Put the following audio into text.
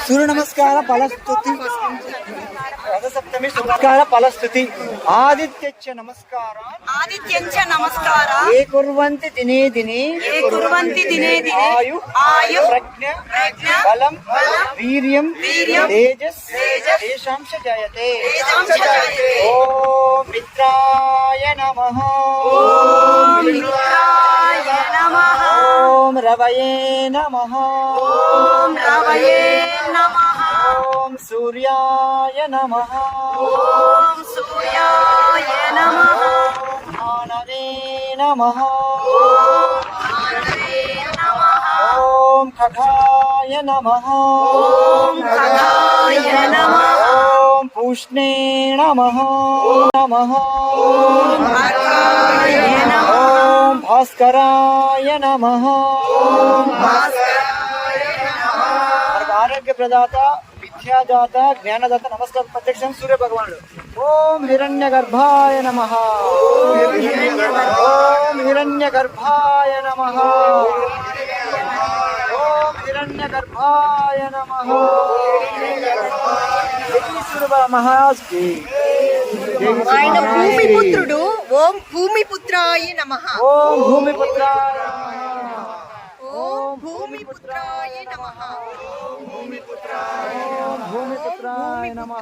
सूर्य नमस्कार फलस्तुति रथसप्तमी नमस्कार फलस्तुति आदित्यच्च नमस्कार ये कुर्वन्ति दिने दिने आयु प्रज्ञ बलं वीर्यं तेजस् तेषां च जायते। ओम मित्राय नमः ओम रवये नमः ओम सूर्याय नमः भानवे नमः ओम खगाय नमः ओम पूष्णे नमः ओम भास्कराय नमः आरोग्य प्रदाता विद्यादाता ज्ञानदाता नमस्कार प्रत्यक्षं सूर्य भगवान। ओम हिरण्यगर्भाय नमः ओम हिरण्यगर्भाय नमः ओम हिरण्यगर्भाय नमः। सूर्य महाराज की ఆయన భూమిపుత్రుడు. ఓం భూమిపుత్రాయ నమః ओम भूमिपुत्राय ఓం భూమిపుత్రాయ నమః भूमिपुत्राय नमः। భూమిపుత్రాయ నమః